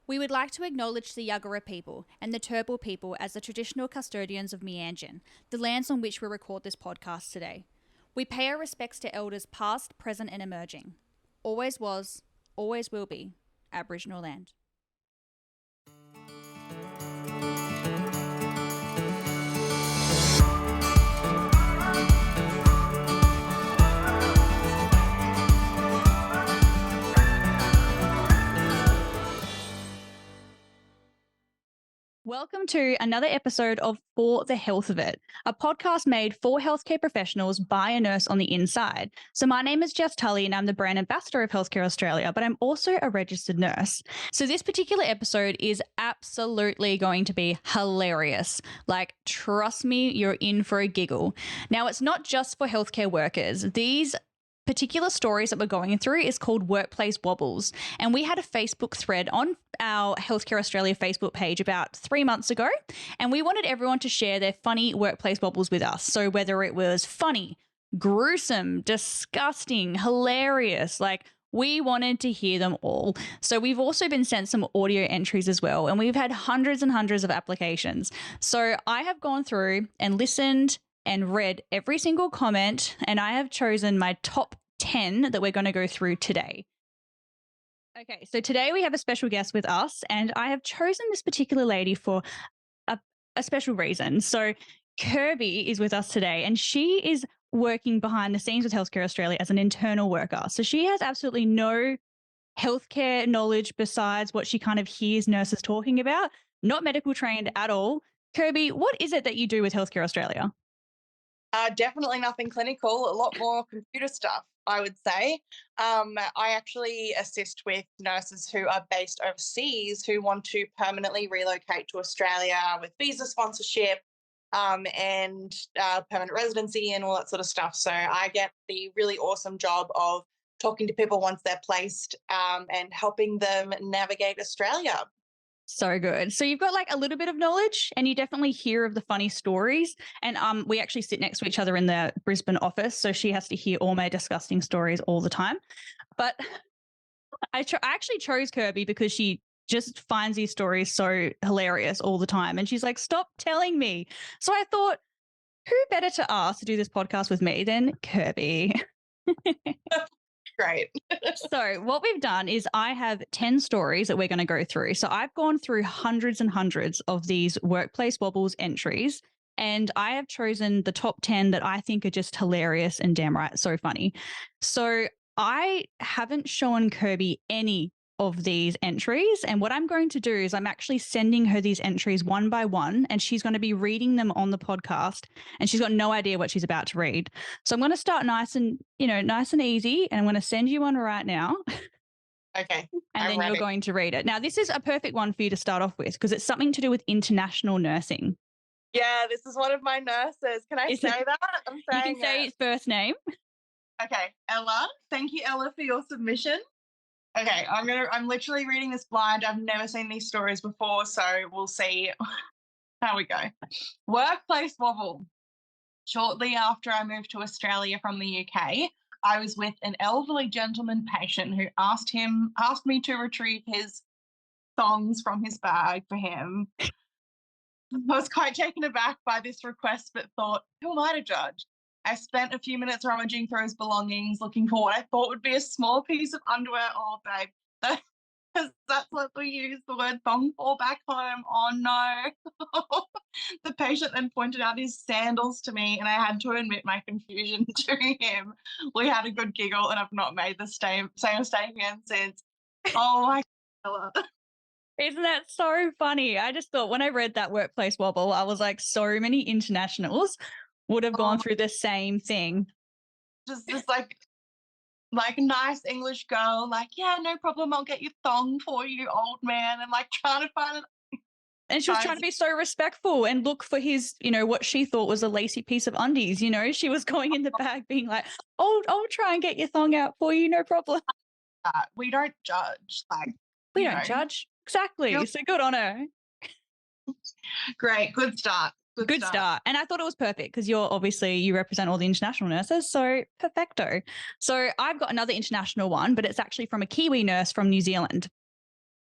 We would like to acknowledge the Yuggera people and the Turrbal people as the traditional custodians of Meanjin, the lands on which we record this podcast today. We pay our respects to elders past, present and emerging. Always was, always will be, Aboriginal land. Welcome to another episode of For the Health of It, a podcast made for healthcare professionals by a nurse on the inside. So my name is Jess Tully and I'm the brand ambassador of Healthcare Australia, but I'm also a registered nurse. So this particular episode is absolutely going to be hilarious. Like, trust me, you're in for a giggle. Now, it's not just for healthcare workers. These particular stories that we're going through is called Workplace Wobbles. And we had a Facebook thread on our Healthcare Australia Facebook page about 3 months ago. And we wanted everyone to share their funny workplace wobbles with us. So whether it was funny, gruesome, disgusting, hilarious, like we wanted to hear them all. So we've also been sent some audio entries as well. And we've had hundreds and hundreds of applications. So I have gone through and listened and read every single comment, and I have chosen my top 10 that we're going to go through today. Okay, so today we have a special guest with us, and I have chosen this particular lady for a special reason. So Kirby is with us today, and she is working behind the scenes with Healthcare Australia as an internal worker. So she has absolutely no healthcare knowledge besides what she kind of hears nurses talking about, not medical trained at all. Kirby, what is it that you do with Healthcare Australia? Definitely nothing clinical, a lot more computer stuff, I would say. I actually assist with nurses who are based overseas who want to permanently relocate to Australia with visa sponsorship and permanent residency and all that sort of stuff. So I get the really awesome job of talking to people once they're placed and helping them navigate Australia. So good. So you've got like a little bit of knowledge and you definitely hear of the funny stories. And we actually sit next to each other in the Brisbane office. So she has to hear all my disgusting stories all the time. But I actually chose Kirby because she just finds these stories so hilarious all the time. And she's like, stop telling me. So I thought, who better to ask to do this podcast with me than Kirby? Great. So what we've done is I have 10 stories that we're going to go through. So I've gone through hundreds and hundreds of these Workplace Wobbles entries, and I have chosen the top 10 that I think are just hilarious and damn right so funny. So I haven't shown Kirby any of these entries, and what I'm going to do is I'm actually sending her these entries one by one, and she's going to be reading them on the podcast, and she's got no idea what she's about to read. So I'm going to start nice and easy, and I'm going to send you one right now. Okay. And then you're going to read it. Now, this is a perfect one for you to start off with because it's something to do with international nursing. Yeah, this is one of my nurses. Can I say that? I'm saying you can say its first name. Okay, Ella. Thank you, Ella, for your submission. Okay, I'm literally reading this blind. I've never seen these stories before, so we'll see how we go. Workplace wobble. Shortly after I moved to Australia from the UK, I was with an elderly gentleman patient who asked me to retrieve his thongs from his bag for him. I was quite taken aback by this request, but thought, who am I to judge? I spent a few minutes rummaging through his belongings, looking for what I thought would be a small piece of underwear. Oh, babe, that's what we use the word thong for back home. Oh, no. The patient then pointed out his sandals to me, and I had to admit my confusion to him. We had a good giggle, and I've not made the same mistake again since. Oh, my God. Isn't that so funny? I just thought when I read that Workplace Wobble, I was like, so many internationals would have gone through the same thing. Just this like nice English girl, like, yeah, no problem, I'll get your thong for you, old man. And like trying to find it. And she was trying to be so respectful and look for his, what she thought was a lacy piece of undies. She was going in the bag being like, oh, I'll try and get your thong out for you, no problem. We don't judge. We don't judge. Exactly. So good on her. Great. Good start. Good start. And I thought it was perfect because you represent all the international nurses. So perfecto. So I've got another international one, but it's actually from a Kiwi nurse from New Zealand.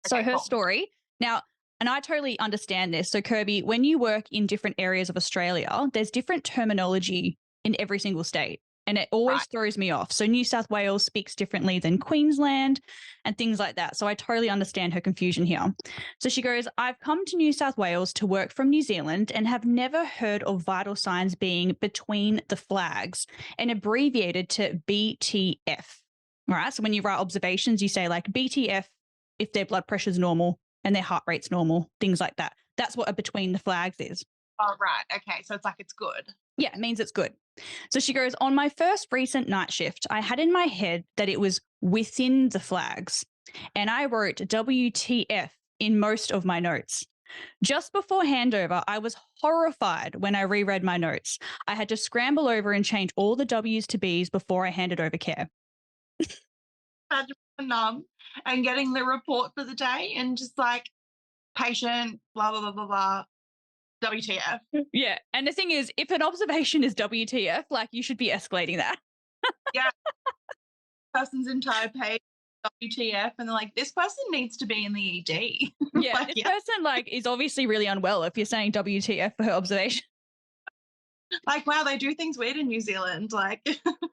So Okay, her cool. story now, and I totally understand this. So Kirby, when you work in different areas of Australia, there's different terminology in every single state. And it always Right. throws me off. So New South Wales speaks differently than Queensland and things like that. So I totally understand her confusion here. So she goes, I've come to New South Wales to work from New Zealand and have never heard of vital signs being between the flags and abbreviated to BTF. All right. So when you write observations, you say like BTF if their blood pressure is normal and their heart rate's normal, things like that. That's what a between the flags is. Oh, right. Okay. So it's like it's good. Yeah, it means it's good. So she goes, on my first recent night shift, I had in my head that it was within the flags. And I wrote WTF in most of my notes. Just before handover, I was horrified when I reread my notes. I had to scramble over and change all the W's to B's before I handed over care. Imagine being numb and getting the report for the day and just like patient, blah, blah, blah, blah, blah. WTF. Yeah. And the thing is, if an observation is WTF, like you should be escalating that. Yeah. Person's entire page, WTF. And they're like, this person needs to be in the ED. Yeah. Like, This person like is obviously really unwell if you're saying WTF for her observation. like, wow, they do things weird in New Zealand. Like,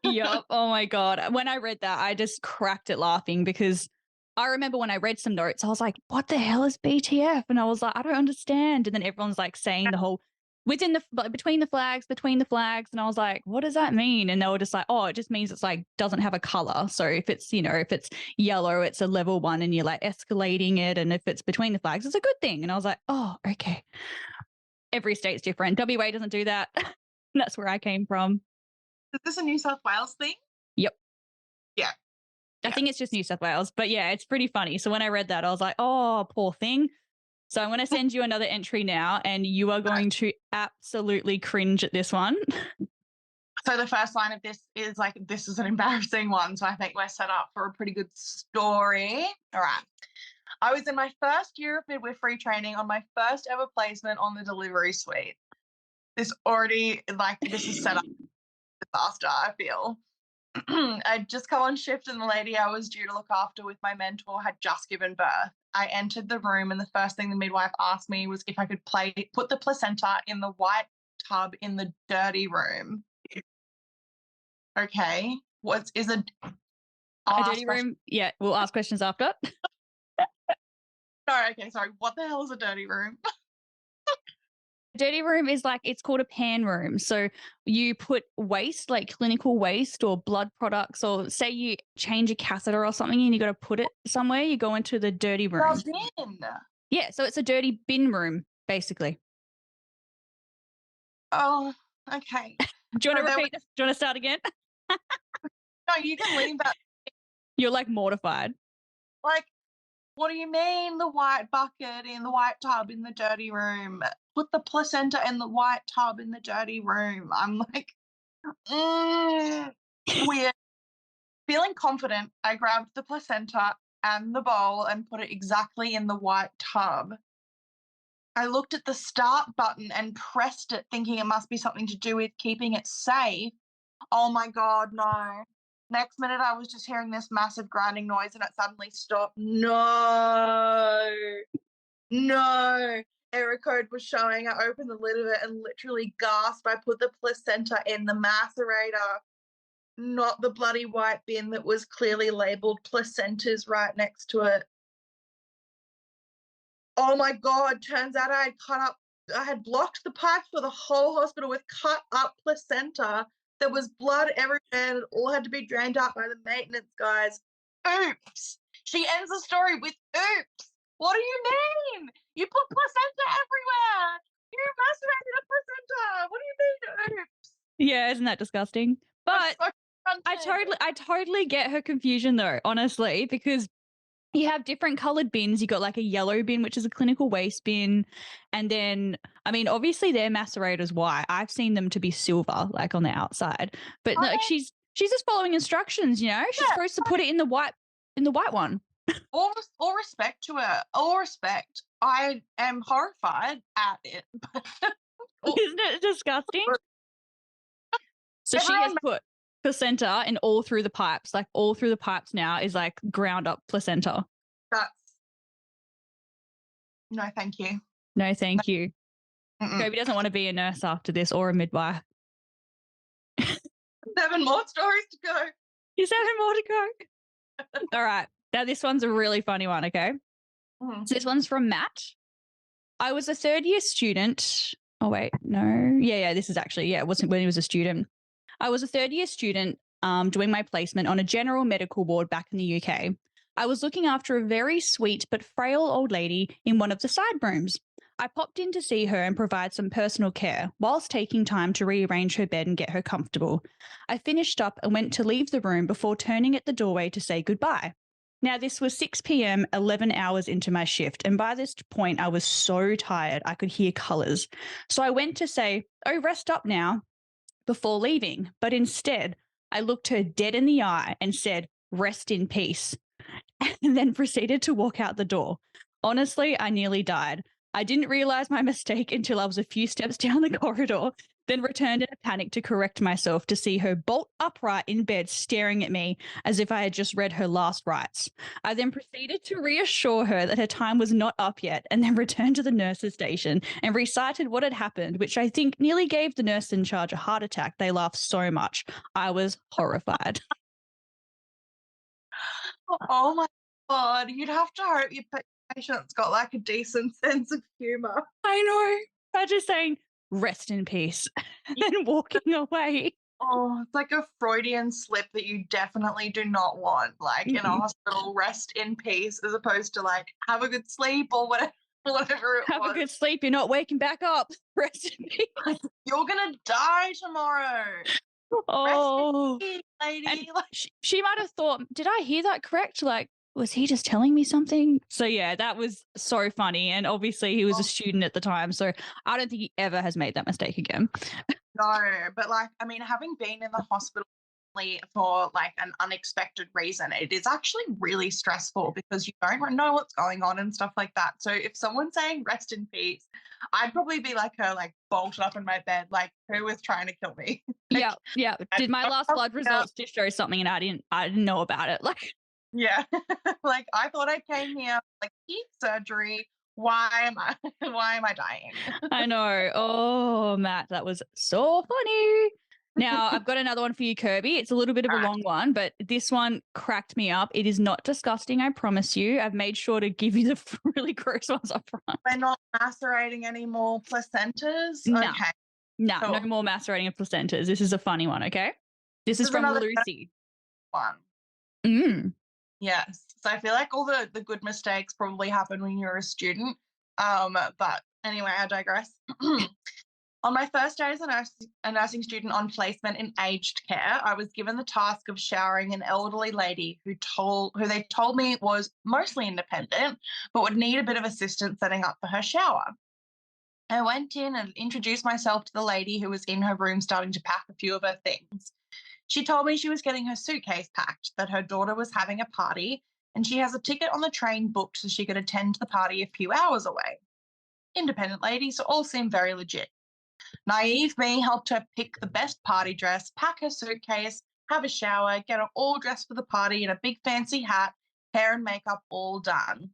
Yep. Oh my God. When I read that, I just cracked it laughing because I remember when I read some notes, I was like, what the hell is BTF? And I was like, I don't understand. And then everyone's like saying the whole within the between the flags, between the flags. And I was like, what does that mean? And they were just like, oh, it just means it's like doesn't have a color. So if it's, if it's yellow, it's a level 1 and you're like escalating it. And if it's between the flags, it's a good thing. And I was like, oh, okay. Every state's different. WA doesn't do that. That's where I came from. is this a New South Wales thing? Yep. Yeah. I think it's just New South Wales, but yeah, it's pretty funny. So when I read that, I was like, oh, poor thing. So I'm going to send you another entry now, and you are going to absolutely cringe at this one. So the first line of this is like, this is an embarrassing one. So I think we're set up for a pretty good story. All right. I was in my first year of midwifery training on my first ever placement on the delivery suite. This already, like, this is set up disaster, I feel. I'd just come on shift and the lady I was due to look after with my mentor had just given birth. I entered the room and the first thing the midwife asked me was if I could put the placenta in the white tub in the dirty room. Okay. Is a dirty room? Yeah, we'll ask questions after. No, okay, sorry. What the hell is a dirty room? Dirty room is like, it's called a pan room. So you put waste, like clinical waste or blood products, or say you change a catheter or something and you got to put it somewhere, you go into the dirty room. Bin. Yeah, so it's a dirty bin room, basically. Oh, okay. Do you want to repeat? Do you want to start again? No, you can leave that. You're like mortified. Like, what do you mean the white bucket in the white tub in the dirty room? Put the placenta in the white tub in the dirty room. I'm like, weird. Feeling confident, I grabbed the placenta and the bowl and put it exactly in the white tub. I looked at the start button and pressed it, thinking it must be something to do with keeping it safe. Oh my God, no. Next minute, I was just hearing this massive grinding noise and it suddenly stopped. No. Error code was showing. I opened the lid of it and literally gasped. I put the placenta in the macerator, not the bloody white bin that was clearly labeled placentas right next to it. Oh my God, turns out I had blocked the pipes for the whole hospital with cut up placenta. There was blood everywhere and it all had to be drained out by the maintenance guys. Oops. She ends the story with oops. What do you mean? You put placenta everywhere. You macerated a placenta. What do you mean oops? Yeah, isn't that disgusting? But I totally get her confusion though, honestly, because you have different colored bins. You got like a yellow bin, which is a clinical waste bin. And then, I mean, obviously their macerator's white. I've seen them to be silver, like on the outside. But no, like she's just following instructions, She's supposed to put it in the white one. All respect to her. All respect. I am horrified at it. Isn't it disgusting? So she has put placenta in all through the pipes. Like all through the pipes now is like ground up placenta. No, thank you. No, thank you. Mm-mm. Kobe doesn't want to be a nurse after this or a midwife. 7 more stories to go. Is there more to go? All right. Now, this one's a really funny one, okay? Mhm. So this one's from Matt. I was a third year student. Oh, wait, no. Yeah, this is actually, it wasn't when he was a student. I was a third year student doing my placement on a general medical ward back in the UK. I was looking after a very sweet but frail old lady in one of the side rooms. I popped in to see her and provide some personal care whilst taking time to rearrange her bed and get her comfortable. I finished up and went to leave the room before turning at the doorway to say goodbye. Now, this was 6 p.m., 11 hours into my shift, and by this point, I was so tired I could hear colours. So I went to say, "Oh, rest up now," before leaving, but instead, I looked her dead in the eye and said, "Rest in peace," and then proceeded to walk out the door. Honestly, I nearly died. I didn't realize my mistake until I was a few steps down the corridor, then returned in a panic to correct myself to see her bolt upright in bed staring at me as if I had just read her last rites. I then proceeded to reassure her that her time was not up yet and then returned to the nurse's station and recited what had happened, which I think nearly gave the nurse in charge a heart attack. They laughed so much. I was horrified. Oh my god, you'd have to hope your patient's got like a decent sense of humor. I know. I just saying, "Rest in peace," and then walking away. Oh, it's like a Freudian slip that you definitely do not want, like in a Mm-mm. hospital, rest in peace, as opposed to like have a good sleep or whatever, whatever it Have a was. good sleep. You're not waking back up. Rest in peace. You're gonna die tomorrow. Rest in Oh, peace, and lady. Like, she might have thought, "Did I hear that correct? Like, was he just telling me something?" So yeah, that was so funny. And obviously, he was a oh, student at the time, so I don't think he ever has made that mistake again. no, but like, I mean, having been in the hospital for like an unexpected reason, it is actually really stressful because you don't know what's going on and stuff like that. So if someone's saying rest in peace, I'd probably be like her, like bolted up in my bed, like who was trying to kill me? Like, Yeah, yeah. I Did my don't last know, blood yeah, results just show something, and I didn't know about it? Like, yeah. Like I thought I came here like teeth surgery. Why am I why am I dying? I know. Oh, Matt, that was so funny. Now, I've got another one for you, Kirby. It's a little bit of a Alright, long one, but this one cracked me up. It is not disgusting, I promise you. I've made sure to give you the really gross ones up front. we're not macerating any more placentas. No, Okay, no, no cool. more macerating of placentas. This is a funny one, okay? This is This is from another Lucy. one. Mm. Yes. So I feel like all the good mistakes probably happen when you're a student. But anyway, I digress. On my first day as a nursing student on placement in aged care, I was given the task of showering an elderly lady who they told me was mostly independent, but would need a bit of assistance setting up for her shower. I went in and introduced myself to the lady who was in her room starting to pack a few of her things. She told me she was getting her suitcase packed, that her daughter was having a party, and she has a ticket on the train booked so she could attend the party a few hours away. Independent lady, so all seemed very legit. Naive me helped her pick the best party dress, pack her suitcase, have a shower, get her all dressed for the party in a big fancy hat, hair and makeup all done.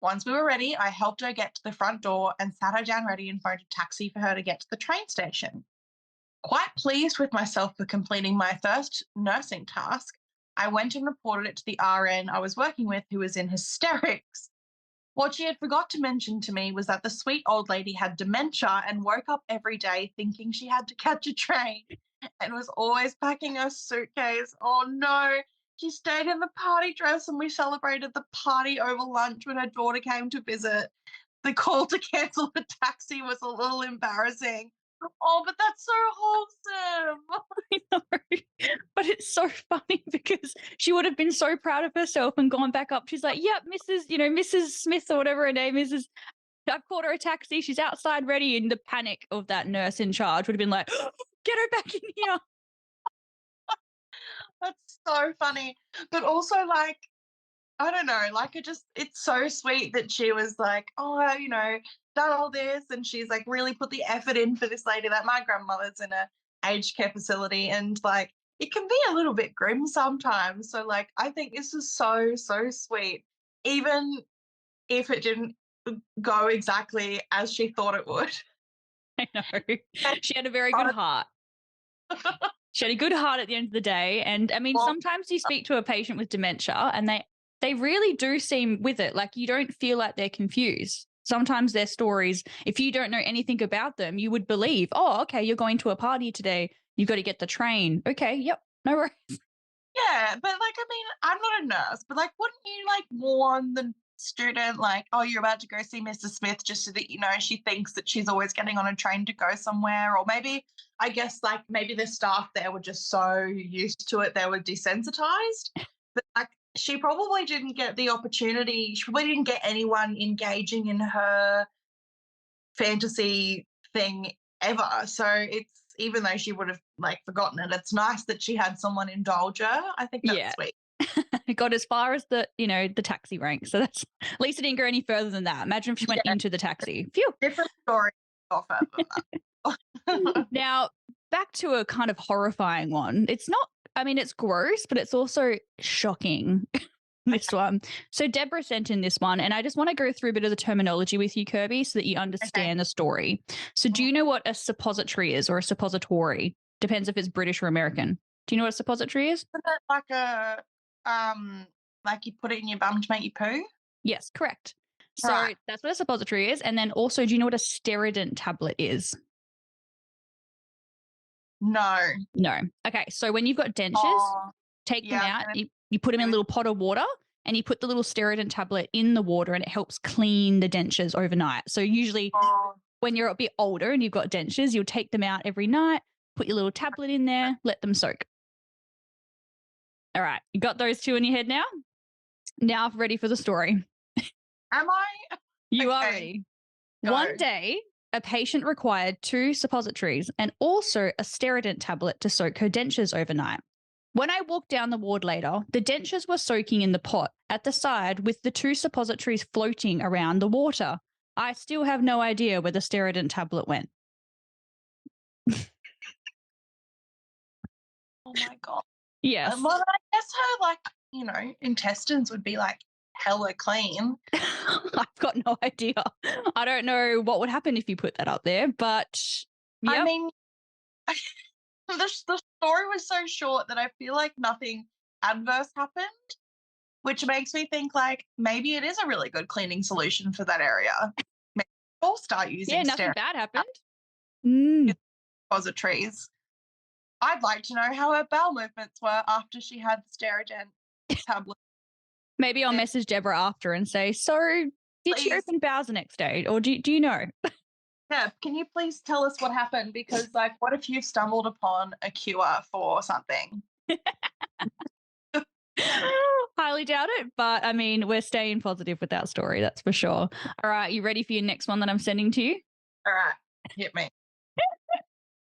Once we were ready, I helped her get to the front door and sat her down ready and phoned a taxi for her to get to the train station. Quite pleased with myself for completing my first nursing task, I went and reported it to the RN I was working with, who was in hysterics. What she had forgot to mention to me was that the sweet old lady had dementia and woke up every day thinking she had to catch a train and was always packing her suitcase. Oh no. She stayed in the party dress and we celebrated the party over lunch when her daughter came to visit. The call to cancel the taxi was a little embarrassing. Oh, but that's so wholesome. I know. But it's so funny because she would have been so proud of herself and gone back up. She's like, "Yep, Mrs. Smith or whatever her name is. I've called her a taxi. She's outside ready." And the panic of that nurse in charge would have been like, "Get her back in here." That's so funny. But also, like, I don't know, like, it's so sweet that she was like, oh, done all this. And she's like really put the effort in for this lady. That my grandmother's in a aged care facility. And like, it can be a little bit grim sometimes. So, like, I think this is so, so sweet. Even if it didn't go exactly as she thought it would. I know. She had a very good heart. She had a good heart at the end of the day. And I mean, Well, sometimes you speak to a patient with dementia and they really do seem with it. Like you don't feel like they're confused. Sometimes their stories, if you don't know anything about them, you would believe, oh, okay, you're going to a party today. You've got to get the train. Okay, yep, no worries. yeah, but like, I mean, I'm not a nurse, but like, wouldn't you like warn the student, like, oh, you're about to go see Mrs. Smith just so that, you know, she thinks that she's always getting on a train to go somewhere? Or maybe, I guess, like, maybe the staff there were just so used to it, they were desensitized. But like, she probably didn't get the opportunity, she probably didn't get anyone engaging in her fantasy thing ever. So it's, even though she would have like forgotten it, it's nice that she had someone indulge her. I think that's Yeah. sweet. It got as far as the, the taxi rank. So that's at least it didn't go any further than that. Imagine if she went into the taxi. Phew. Different story. Or further than that. Now, back to a kind of horrifying one. It's not, I mean, it's gross, but it's also shocking. This one. So Deborah sent in this one, and I just want to go through a bit of the terminology with you, Kirby, so that you understand the story. So do you know what a suppository is, or a suppository? Depends if it's British or American. Do you know what a suppository is? Isn't it like a like you put it in your bum to make you poo? Yes, correct. So Right. that's what a suppository is. And then also, do you know what a Sterident tablet is? No. No. Okay. So when you've got dentures, Oh, take them yeah. out, you put them in a little pot of water, and you put the little Sterident tablet in the water, and it helps clean the dentures overnight. So usually Oh, when you're a bit older and you've got dentures, you'll take them out every night, put your little tablet in there, let them soak. All right. You got those two in your head now? Now ready for the story. am I? You are Okay, ready. go. One day, a patient required 2 suppositories and also a Sterident tablet to soak her dentures overnight. When I walked down the ward later, the dentures were soaking in the pot at the side with the 2 suppositories floating around the water. I still have no idea where the Sterident tablet went. Oh my god. Yes. Well, I guess her like, you know, intestines would be like hella clean. I've got no idea. I don't know what would happen if you put that up there, but I yep. mean, the story was so short that I feel like nothing adverse happened, which makes me think like maybe it is a really good cleaning solution for that area. Maybe we'll start using Yeah, nothing sterile bad happened. Mm. suppositories. I'd like to know how her bowel movements were after she had the Sterident tablet. Maybe I'll message Deborah after and say, so did she Please. open bowels the next day? Or do you know? Yeah, can you please tell us what happened? Because, like, what if you stumbled upon a cure for something? Highly doubt it, but I mean, we're staying positive with that story, that's for sure. All right, you ready for your next one that I'm sending to you? All right, hit me.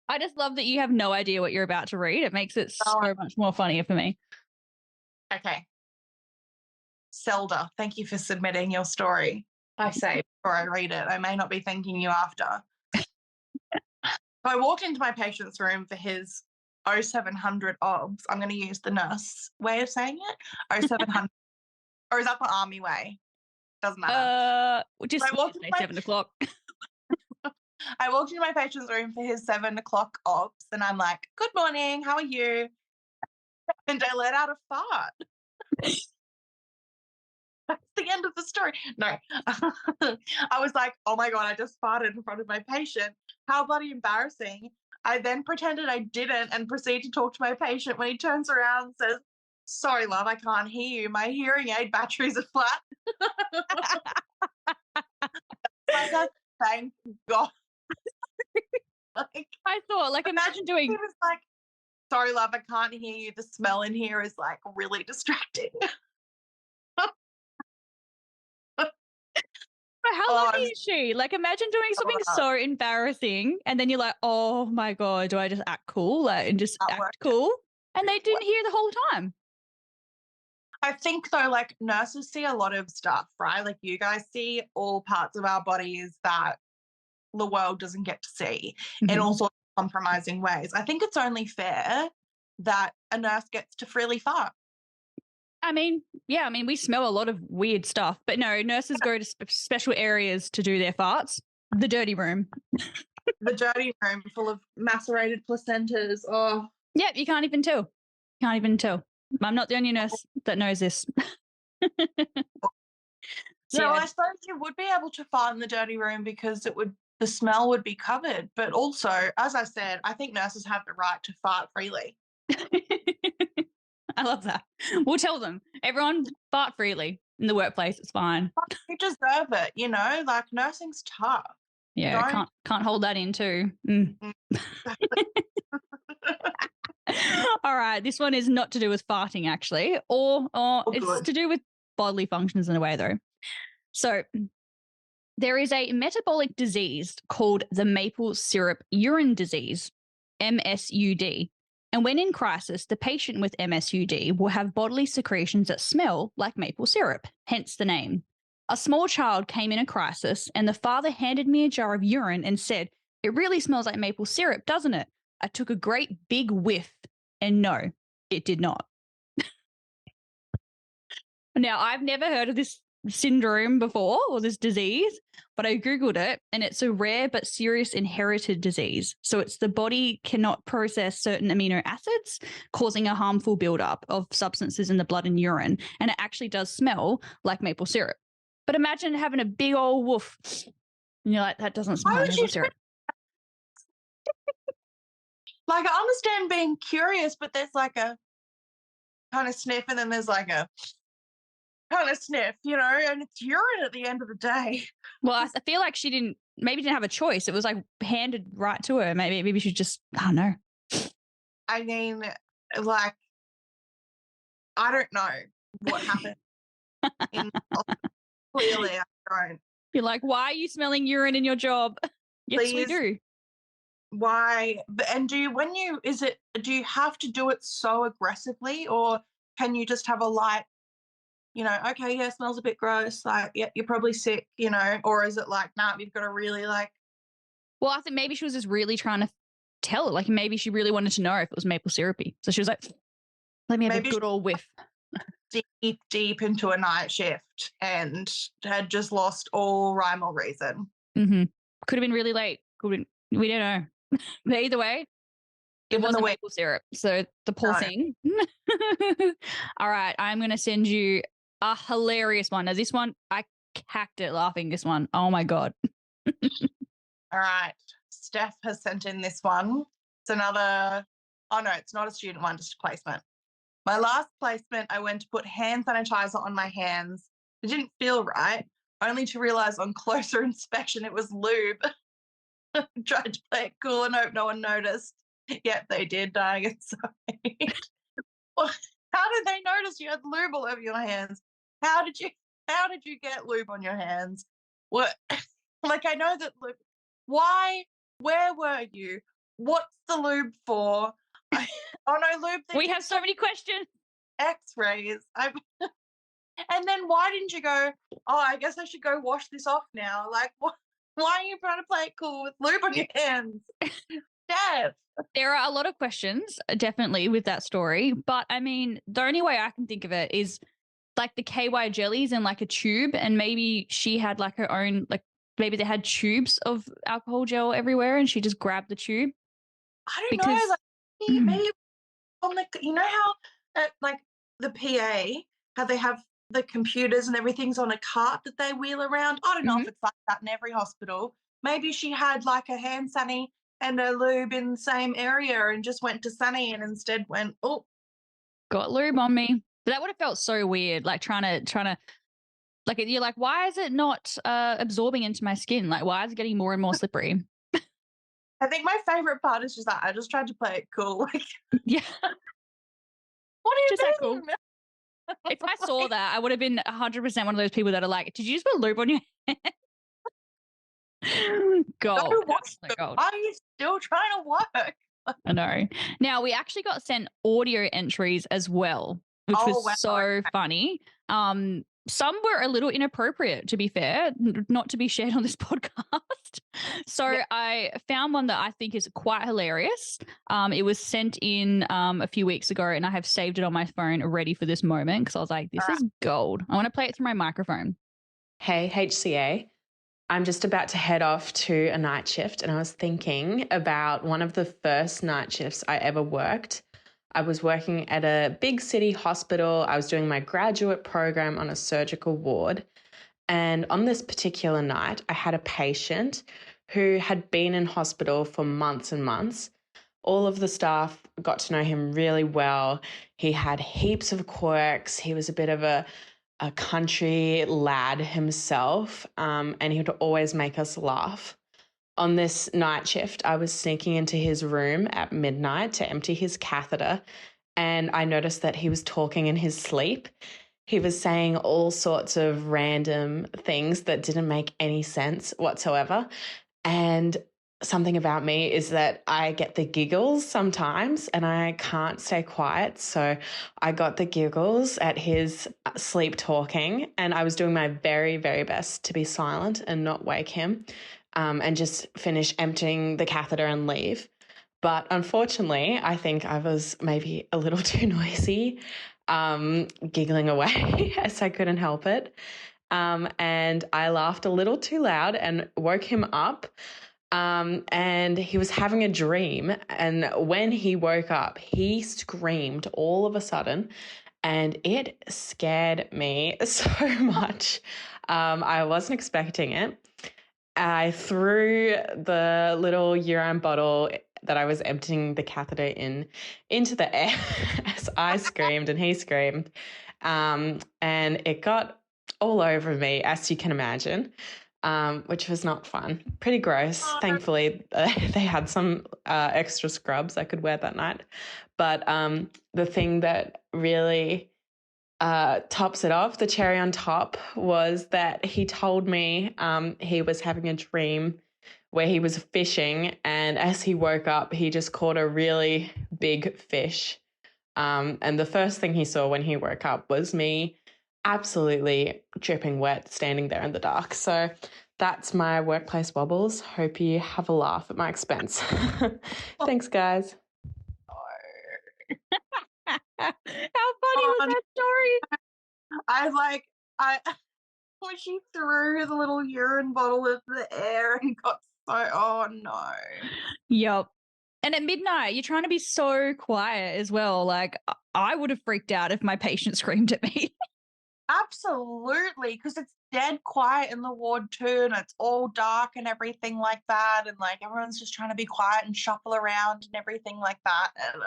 I just love that you have no idea what you're about to read. It makes it so much more funnier for me. Okay. Zelda, thank you for submitting your story. I say before I read it, I may not be thanking you after. I walked into my patient's room for his 0700 OBS. I'm going to use the nurse way of saying it. 0700. Or is that the army way? Doesn't matter. Just I walked say 7 o'clock. I walked into my patient's room for his 7 o'clock OBS, and I'm like, good morning, how are you? And I let out a fart. That's the end of the story. No. I was like, oh my God, I just farted in front of my patient. How bloody embarrassing. I then pretended I didn't and proceeded to talk to my patient when he turns around and says, sorry, love, I can't hear you. My hearing aid batteries are flat. Like, thank God. Like, I thought, like, imagine he doing. was like, sorry, love, I can't hear you. The smell in here is like really distracting. But how lucky is she? Like, imagine doing something so embarrassing, and then you're like, "Oh my God, do I just act cool, like, and just act cool?" And they didn't hear the whole time. I think though, like nurses see a lot of stuff, right? Like you guys see all parts of our bodies that the world doesn't get to see in all sorts of compromising ways. I think it's only fair that a nurse gets to freely fart. I mean, yeah, I mean, we smell a lot of weird stuff, but no, nurses go to special areas to do their farts. The dirty room. The dirty room full of macerated placentas. Oh, Yep, you can't even tell. Can't even tell. I'm not the only nurse that knows this. So, no, yeah, I suppose you would be able to fart in the dirty room because the smell would be covered. But also, as I said, I think nurses have the right to fart freely. I love that. We'll tell them. Everyone fart freely in the workplace. It's fine. You deserve it, you know? Like, nursing's tough. Yeah, Don't- can't hold that in too. Mm. All right, this one is not to do with farting actually, or it's good. to do with bodily functions in a way though. So there is a metabolic disease called the maple syrup urine disease, MSUD. And when in crisis, the patient with MSUD will have bodily secretions that smell like maple syrup, hence the name. A small child came in a crisis and the father handed me a jar of urine and said, "It really smells like maple syrup, doesn't it?" I took a great big whiff and no, it did not. Now, I've never heard of this syndrome before or this disease, but I Googled it and it's a rare but serious inherited disease. So it's the body cannot process certain amino acids, causing a harmful buildup of substances in the blood and urine. And it actually does smell like maple syrup. But imagine having a big old woof and you're like, that doesn't smell Why like would maple you syrup. Like, I understand being curious, but there's like a kind of sniff and then there's like a kind of sniff, you know, and it's urine at the end of the day. Well, I feel like she didn't have a choice. It was like handed right to her. Maybe she just, I don't know. I mean, like, I don't know what happened. Clearly, I don't. You're like, why are you smelling urine in your job? Yes, we Please. do. Why? And do you have to do it so aggressively, or can you just have a light, you know, okay, yeah, smells a bit gross, like, yeah, you're probably sick, you know, or is it like, nah, you've got to really like, Well, I think maybe she was just really trying to tell it. Like maybe she really wanted to know if it was maple syrupy. So she was like, let me have Maybe a good old whiff. deep into a night shift and had just lost all rhyme or reason. Mm-hmm. Could have been really late. We don't know. But either way, it Given wasn't the way, maple syrup. So the poor No. thing. All right. I'm going to send you a hilarious one. Now, this one, I cacked it laughing. This one. Oh my God. all right, Steph has sent in this one. It's another, oh no, it's not a student one, just a placement. My last placement, I went to put hand sanitizer on my hands. It didn't feel right, only to realize on closer inspection it was lube. Tried to play it cool and hope no one noticed. Yep, they did, dying inside. Well, how did they notice you had lube all over your hands? How did you get lube on your hands? What? Like, I know that lube. Why? Where were you? What's the lube for? Oh no, lube. We have so many questions. X-rays. And then why didn't you go, oh, I guess I should go wash this off now? Like, why are you trying to play it cool with lube on your hands? Steph. There are a lot of questions, definitely, with that story. But I mean, the only way I can think of it is like the KY jellies in like a tube. And maybe she had like her own, like maybe they had tubes of alcohol gel everywhere and she just grabbed the tube. I don't know. Like, maybe on the, you know how like the PA, how they have the computers and everything's on a cart that they wheel around. I don't know if it's like that in every hospital. Maybe she had like a hand sunny and a lube in the same area and just went to sunny and instead went, oh, got lube on me. But that would have felt so weird, like trying to like you're like, why is it not absorbing into my skin? Like, why is it getting more and more slippery? I think my favorite part is just that I just tried to play it cool. Like, Yeah. what are you Just that doing? cool. If I saw that, I would have been 100% one of those people that are like, did you just put lube on your hand? Gold. No, Absolute gold. why are you still trying to work? I know. Now, we actually got sent audio entries as well, which was so funny. some were a little inappropriate, to be fair, not to be shared on this podcast. So Yeah. I found one that I think is quite hilarious. It was sent in a few weeks ago, and I have saved it on my phone ready for this moment because I was like, this All is gold. I want to play it through my microphone. Hey, HCA. I'm just about to head off to a night shift, and I was thinking about one of the first night shifts I ever worked. I was working at a big city hospital. I was doing my graduate program on a surgical ward. And on this particular night, I had a patient who had been in hospital for months and months. All of the staff got to know him really well. He had heaps of quirks. He was a bit of a country lad himself, and he would always make us laugh. On this night shift, I was sneaking into his room at midnight to empty his catheter, and I noticed that he was talking in his sleep. He was saying all sorts of random things that didn't make any sense whatsoever. And something about me is that I get the giggles sometimes and I can't stay quiet. So I got the giggles at his sleep talking, and I was doing my very, very best to be silent and not wake him, and just finish emptying the catheter and leave. But unfortunately, I think I was maybe a little too noisy, giggling away as I couldn't help it. And I laughed a little too loud and woke him up. And he was having a dream. And when he woke up, he screamed all of a sudden, and it scared me so much. I wasn't expecting it. I threw the little urine bottle that I was emptying the catheter into the air as I screamed and he screamed. And it got all over me, as you can imagine. Which was not fun. Pretty gross. Thankfully, they had some extra scrubs I could wear that night. But the thing that really tops it off, the cherry on top, was that he told me he was having a dream where he was fishing, and as he woke up, he just caught a really big fish. And the first thing he saw when he woke up was me absolutely dripping wet standing there in the dark. So that's my workplace wobbles. Hope you have a laugh at my expense. Thanks, guys. How funny was that story? I when she threw the little urine bottle into the air and got oh no. Yep. And at midnight, you're trying to be so quiet as well. Like, I would have freaked out if my patient screamed at me. Absolutely, because it's dead quiet in the ward too, and it's all dark and everything like that, and like everyone's just trying to be quiet and shuffle around and everything like that. And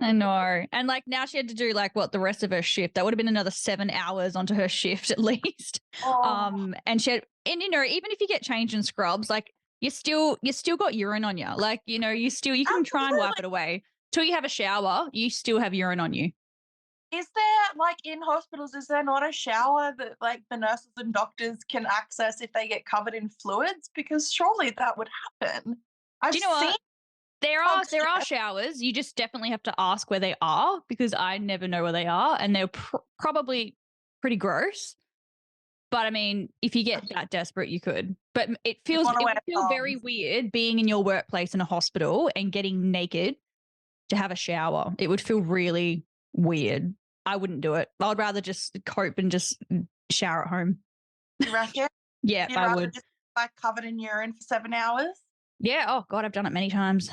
I know. And like now she had to do like what the rest of her shift. That would have been another 7 hours onto her shift at least. And she had, and you know, even if you get changed in scrubs, like you still got urine on you. Like, you know, you can try and wipe it away. Till you have a shower, you still have urine on you. Is there, like, in hospitals, is there not a shower that, like, the nurses and doctors can access if they get covered in fluids? Because surely that would happen. Do you know what? There are showers. You just definitely have to ask where they are, because I never know where they are, and they're probably pretty gross. But I mean, if you get that desperate, you could. But it would feel very weird being in your workplace in a hospital and getting naked to have a shower. It would feel really weird. I wouldn't do it. I would rather just cope and just shower at home. You reckon? Yeah, I would. Just like covered in urine for 7 hours? Yeah. Oh God, I've done it many times.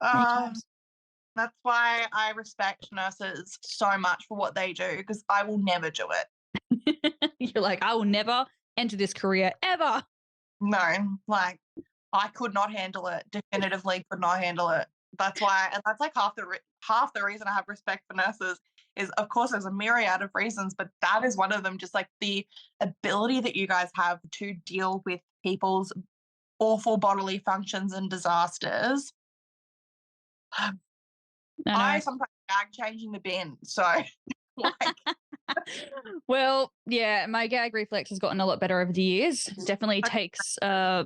That's why I respect nurses so much for what they do, because I will never do it. You're like, I will never enter this career ever. No, like I could not handle it. Definitively could not handle it. That's why, and that's like half the reason I have respect for nurses is, of course, there's a myriad of reasons, but that is one of them. Just like the ability that you guys have to deal with people's awful bodily functions and disasters. I sometimes gag changing the bin, so like. Well, yeah, my gag reflex has gotten a lot better over the years. It definitely takes a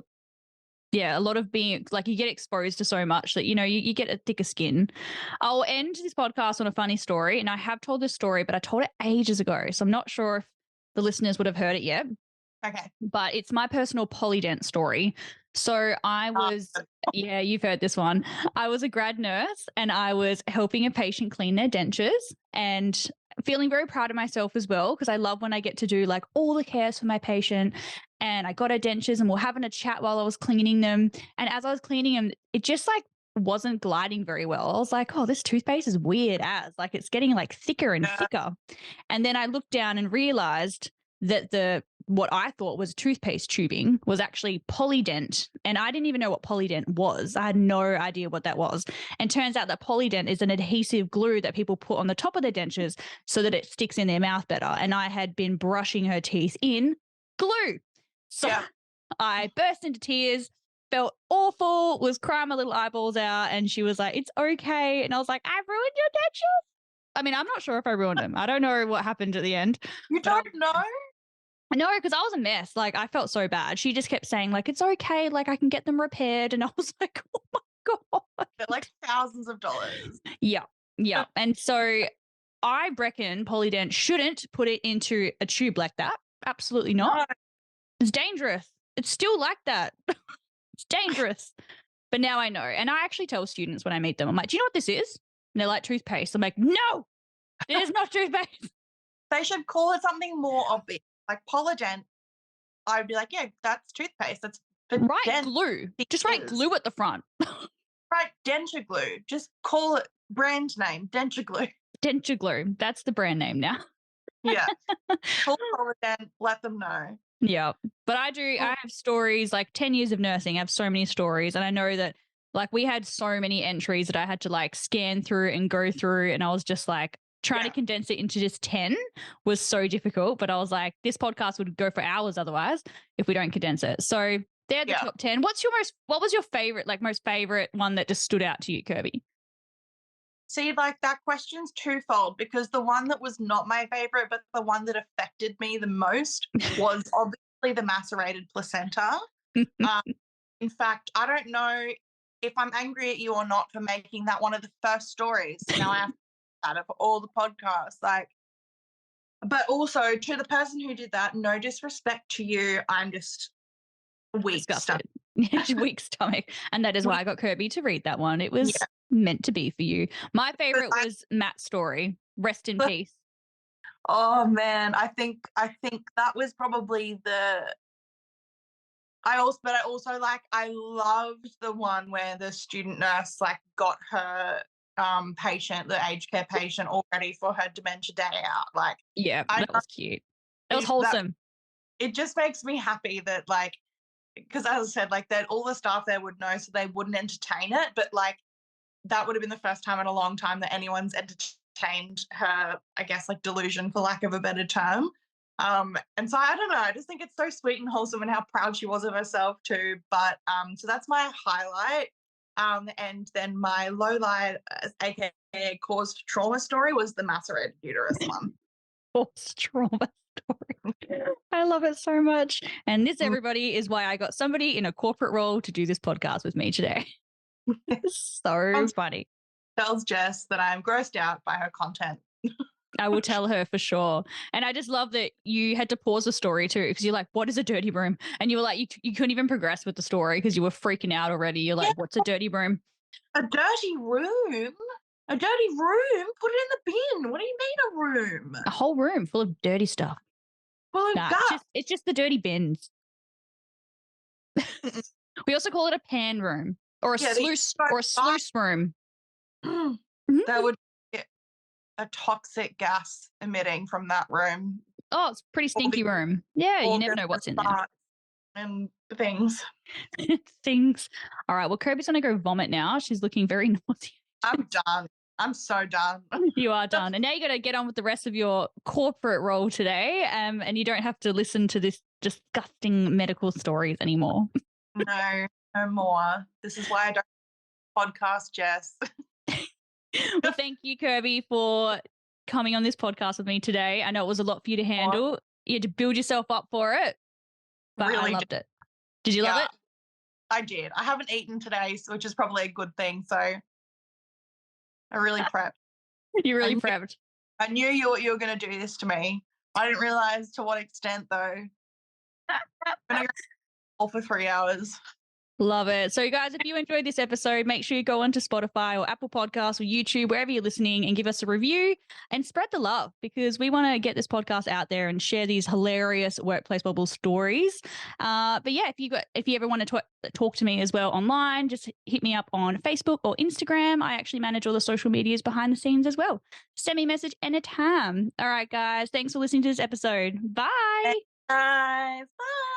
lot of being, like, you get exposed to so much that, you know, you get a thicker skin. I'll end this podcast on a funny story, and I have told this story, but I told it ages ago, so I'm not sure if the listeners would have heard it yet. Okay. But it's my personal polydent story. So I was, yeah, you've heard this one. I was a grad nurse and I was helping a patient clean their dentures and feeling very proud of myself as well, because I love when I get to do like all the cares for my patient. And I got her dentures and we're having a chat while I was cleaning them. And as I was cleaning them, it just like wasn't gliding very well. I was like, oh, this toothpaste is weird as like it's getting like thicker and thicker. And then I looked down and realized that what I thought was toothpaste tubing was actually polydent. And I didn't even know what polydent was. I had no idea what that was. And turns out that polydent is an adhesive glue that people put on the top of their dentures so that it sticks in their mouth better. And I had been brushing her teeth in glue. So I burst into tears, felt awful, was crying my little eyeballs out. And she was like, it's okay. And I was like, I ruined your dentures. I mean, I'm not sure if I ruined them. I don't know what happened at the end. You don't know? No, because I was a mess. Like, I felt so bad. She just kept saying, like, it's okay. Like, I can get them repaired. And I was like, oh my God. They're like thousands of dollars. Yeah. Yeah. And so I reckon Polydent shouldn't put it into a tube like that. Absolutely not. No. It's dangerous. It's still like that. It's dangerous. But now I know. And I actually tell students when I meet them, I'm like, do you know what this is? And they're like, toothpaste. I'm like, no, it is not toothpaste. They should call it something more obvious. Like Polydent, I'd be like, yeah, that's toothpaste. That's right, glue. Just write glue at the front. Right, denture glue. Just call it brand name, denture glue. Denture glue. That's the brand name now. Yeah. Call Polydent, let them know. Yeah. But I have stories, like 10 years of nursing. I have so many stories. And I know that like we had so many entries that I had to like scan through and go through. And I was just like, trying to condense it into just 10 was so difficult, but I was like, this podcast would go for hours otherwise if we don't condense it. So they're the top 10. What was your favorite, like most favorite one that just stood out to you, Kirby? See, like that question's twofold, because the one that was not my favorite, but the one that affected me the most was obviously the macerated placenta. In fact, I don't know if I'm angry at you or not for making that one of the first stories. Now I have out of all the podcasts, like, but also to the person who did that, no disrespect to you, I'm just weak stomach. Weak stomach. And that is why I got Kirby to read that one. It was meant to be for you. My favorite was Matt's story. Rest in peace. Oh man, I think that was probably I also like, I loved the one where the student nurse like got her patient, the aged care patient, all ready for her dementia day out. Like, yeah, that was cute. It was wholesome. It just makes me happy that, like, because as I said, like, that all the staff there would know, so they wouldn't entertain it. But like, that would have been the first time in a long time that anyone's entertained her, I guess, like delusion, for lack of a better term. And so I don't know. I just think it's so sweet and wholesome, and how proud she was of herself too. But so that's my highlight. And then my low light, aka caused trauma story, was the macerated uterus one. Caused trauma story. I love it so much. And this, everybody, is why I got somebody in a corporate role to do this podcast with me today. So funny. Tells Jess that I'm grossed out by her content. I will tell her for sure. And I just love that you had to pause the story too, because you're like, what is a dirty room? And you were like, you couldn't even progress with the story because you were freaking out already. You're like, what's a dirty room? A dirty room? A dirty room? Put it in the bin. What do you mean a room? A whole room full of dirty stuff. Full of guts. It's just the dirty bins. We also call it a pan room or a sluice room. That would be a toxic gas emitting from that room. Oh, it's a pretty stinky room. Yeah, you never know what's in there. And things. Things. All right, well, Kirby's going to go vomit now. She's looking very naughty. I'm done. I'm so done. You are done. And now you got to get on with the rest of your corporate role today. And you don't have to listen to this disgusting medical stories anymore. No more. This is why I don't podcast, Jess. Well, thank you, Kirby, for coming on this podcast with me today. I know it was a lot for you to handle. You had to build yourself up for it, but really I loved it. Did you love it? I did. I haven't eaten today, which is probably a good thing. So I really prepped. You really prepped. I knew you were going to do this to me. I didn't realize to what extent though. I'm gonna go all for 3 hours. Love it. So, guys, if you enjoyed this episode, make sure you go onto Spotify or Apple Podcasts or YouTube, wherever you're listening, and give us a review and spread the love, because we want to get this podcast out there and share these hilarious workplace bubble stories. But yeah, if you ever want to talk to me as well online, just hit me up on Facebook or Instagram. I actually manage all the social medias behind the scenes as well. Send me a message anytime. All right, guys. Thanks for listening to this episode. Bye. Guys, bye.